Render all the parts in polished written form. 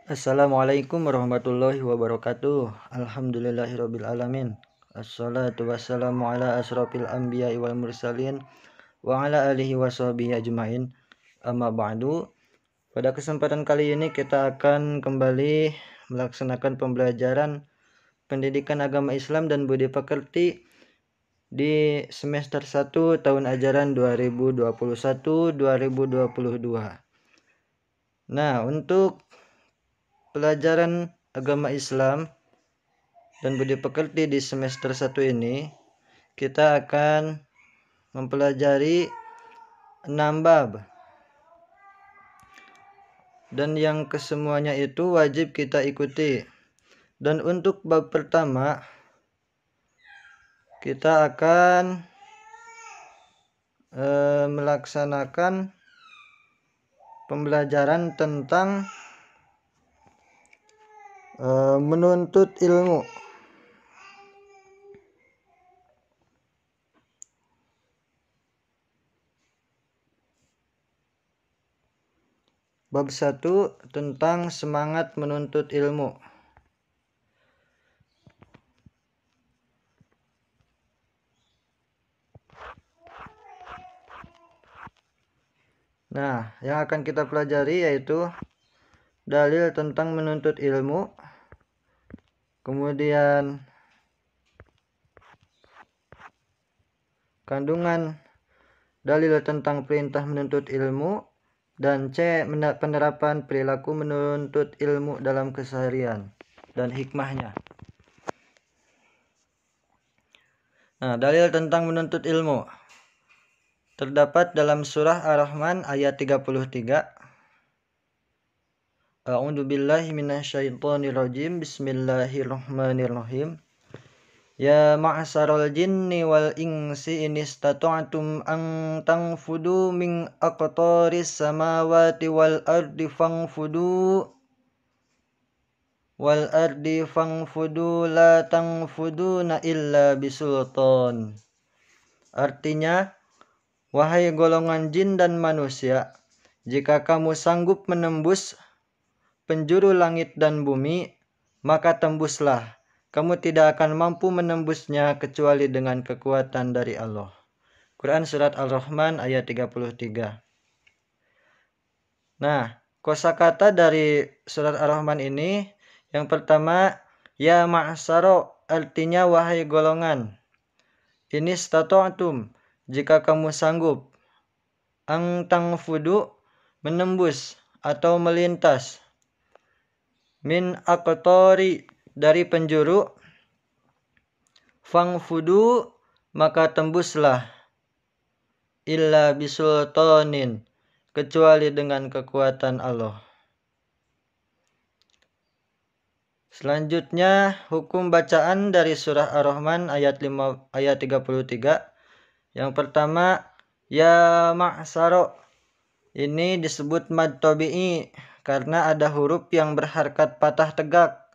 Assalamualaikum warahmatullahi wabarakatuh. Alhamdulillahirabbil alamin. Assalatu wassalamu ala asrofil anbiya'i wal mursalin wa ala alihi washabihi ajmain. Amma ba'du. Pada kesempatan kali ini kita akan kembali melaksanakan pembelajaran pendidikan agama Islam dan budi pekerti di semester 1 tahun ajaran 2021-2022. Nah, untuk pelajaran agama Islam dan budi pekerti di semester 1 ini kita akan mempelajari 6 bab, dan yang kesemuanya itu wajib kita ikuti. Dan untuk bab pertama kita akan melaksanakan pembelajaran tentang menuntut ilmu. Bab 1 tentang semangat menuntut ilmu. Nah, yang akan kita pelajari yaitu dalil tentang menuntut ilmu, kemudian kandungan dalil tentang perintah menuntut ilmu, dan C, penerapan perilaku menuntut ilmu dalam keseharian dan hikmahnya. Nah, dalil tentang menuntut ilmu terdapat dalam surah Ar-Rahman ayat 33. A'udzu billahi minasyaitonir rajim. Bismillahirrahmanirrahim. Ya ma'syaral jinni wal insi in istata'tum an tanfudu min aqtaris samawati wal ardi fangfudu la tanfuduna illa bisultan. Artinya, wahai golongan jin dan manusia, jika kamu sanggup menembus penjuru langit dan bumi, maka tembuslah. Kamu tidak akan mampu menembusnya kecuali dengan kekuatan dari Allah. Quran Surat Al-Rahman ayat 33. Nah, kosakata dari Surat Ar-Rahman ini, yang pertama, ya ma'syaro, artinya wahai golongan. Ini stata'tum, jika kamu sanggup. Ang tangfudu, menembus atau melintas. Min aqtori, dari penjuru. Fangfudu, maka tembuslah. Illa bisultanin, kecuali dengan kekuatan Allah. Selanjutnya, hukum bacaan dari surah Ar-Rahman ayat 33. Yang pertama, ya ma'syaro. Ini disebut mad tabi'i karena ada huruf yang berharkat patah tegak.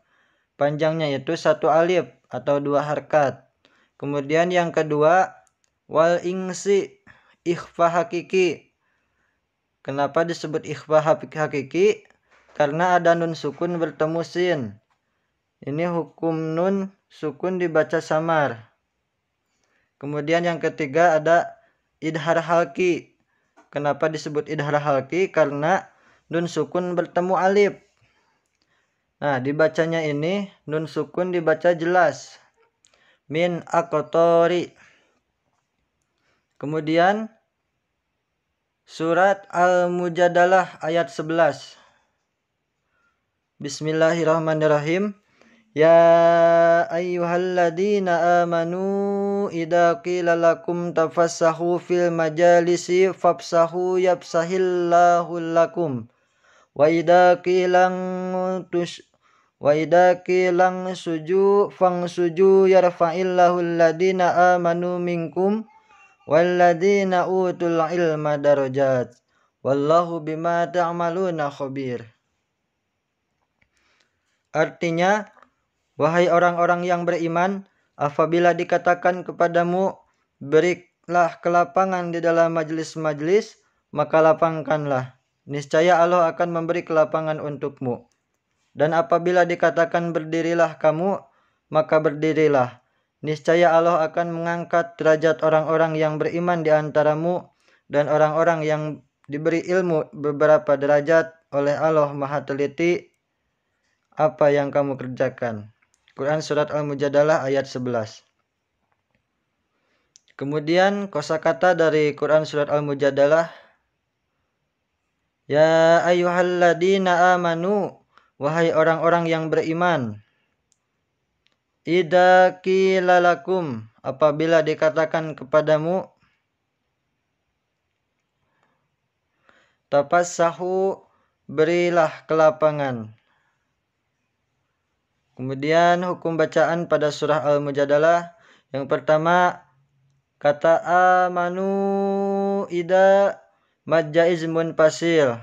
Panjangnya itu 1 alif atau 2 harkat. Kemudian yang kedua, wal ingsi, ikhfa hakiki. Kenapa disebut ikhfa hakiki? Karena ada nun sukun bertemu sin. Ini hukum nun sukun dibaca samar. Kemudian yang ketiga ada idhar halki. Kenapa disebut idhar halki? Karena nun sukun bertemu alif. Nah, dibacanya ini nun sukun dibaca jelas. Min aqtori. Kemudian surat Al-Mujadalah ayat 11. Bismillahirrahmanirrahim. Ya ayyuhalladzina amanu idza qila lakum tafassahu fil majalisi fafsahu yafsahillahu lakum wa idza qilang suju fangsuju yarfa'illahu alladzina amanu minkum walladzina utul ilma darajat wallahu bima ta'maluna khabir. Artinya, wahai orang-orang yang beriman, apabila dikatakan kepadamu, berilah kelapangan di dalam majlis-majlis, maka lapangkanlah. Niscaya Allah akan memberi kelapangan untukmu. Dan apabila dikatakan berdirilah kamu, maka berdirilah. Niscaya Allah akan mengangkat derajat orang-orang yang beriman di antaramu dan orang-orang yang diberi ilmu beberapa derajat oleh Allah Maha Teliti apa yang kamu kerjakan. Quran Surat Al-Mujadalah ayat 11. Kemudian kosakata dari Quran Surat Al-Mujadalah, ya ayyuhalladzina amanu, wahai orang-orang yang beriman, idza qila lakum, apabila dikatakan kepadamu, tafassahu, berilah kelapangan. Kemudian hukum bacaan pada surah Al-Mujadalah, yang pertama kata amanu ida mad jaiz munfasil.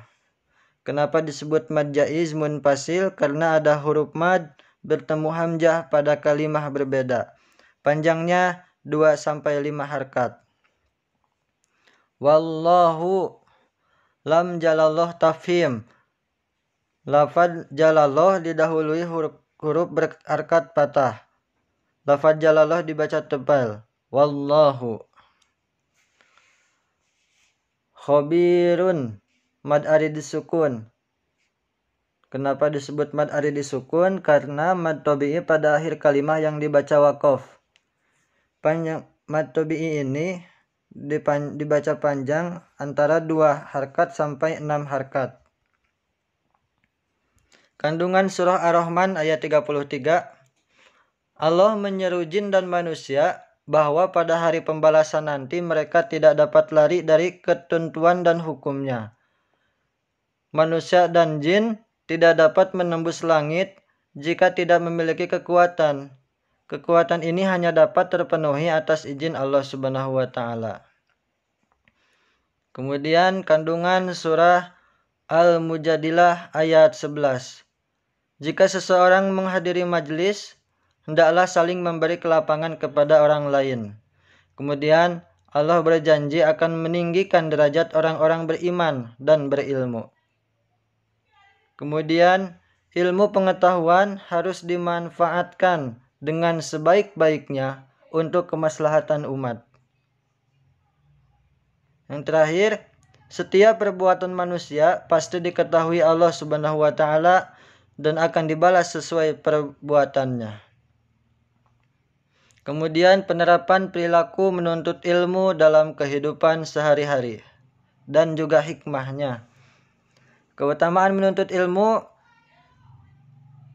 Kenapa disebut mad jaiz munfasil? Karena ada huruf mad bertemu hamzah pada kalimah berbeda. Panjangnya 2-5 harkat. Wallahu, lam jalallah tafhim. Lafaz jalallah didahului huruf berharkat patah. Lafaz jalallah dibaca tebal. Wallahu. Khabirun, mad ari disukun. Kenapa disebut mad ari disukun? Karena mad tabi'i pada akhir kalimat yang dibaca waqaf. Panjang mad tabi'i ini dibaca panjang antara 2 harkat sampai 6 harkat. Kandungan surah Ar-Rahman ayat 33. Allah menyeru jin dan manusia bahwa pada hari pembalasan nanti mereka tidak dapat lari dari ketentuan dan hukumnya. Manusia dan jin tidak dapat menembus langit jika tidak memiliki kekuatan. Kekuatan ini hanya dapat terpenuhi atas izin Allah Subhanahu wa Ta'ala. Kemudian kandungan surah Al-Mujadilah ayat 11. Jika seseorang menghadiri majlis, hendaklah saling memberi kelapangan kepada orang lain. Kemudian Allah berjanji akan meninggikan derajat orang-orang beriman dan berilmu. Kemudian ilmu pengetahuan harus dimanfaatkan dengan sebaik-baiknya untuk kemaslahatan umat. Yang terakhir, setiap perbuatan manusia pasti diketahui Allah Subhanahu wa Ta'ala dan akan dibalas sesuai perbuatannya. Kemudian penerapan perilaku menuntut ilmu dalam kehidupan sehari-hari dan juga hikmahnya. Keutamaan menuntut ilmu,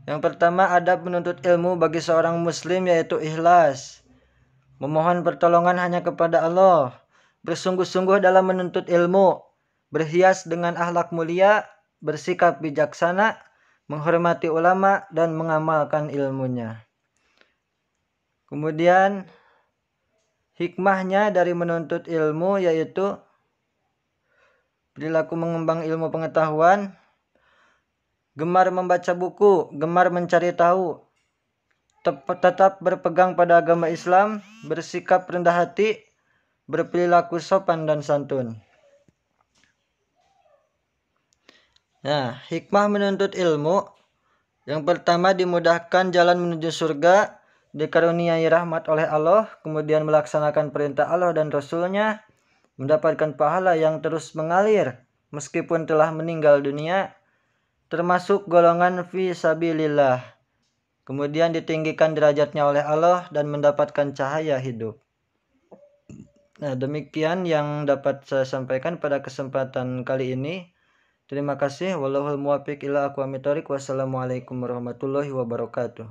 yang pertama adab menuntut ilmu bagi seorang muslim yaitu ikhlas, memohon pertolongan hanya kepada Allah, bersungguh-sungguh dalam menuntut ilmu, berhias dengan akhlak mulia, bersikap bijaksana, menghormati ulama dan mengamalkan ilmunya. Kemudian hikmahnya dari menuntut ilmu yaitu perilaku mengembang ilmu pengetahuan, gemar membaca buku, gemar mencari tahu, tetap berpegang pada agama Islam, bersikap rendah hati, berperilaku sopan dan santun. Nah, hikmah menuntut ilmu, yang pertama dimudahkan jalan menuju surga, dikaruniai rahmat oleh Allah, kemudian melaksanakan perintah Allah dan Rasul-Nya, mendapatkan pahala yang terus mengalir meskipun telah meninggal dunia, termasuk golongan fi sabilillah, kemudian ditinggikan derajatnya oleh Allah dan mendapatkan cahaya hidup. Nah, demikian yang dapat saya sampaikan pada kesempatan kali ini. Terima kasih. Wallahul muwaffiq ila aqwamit thoriq. Wassalamualaikum warahmatullahi wabarakatuh.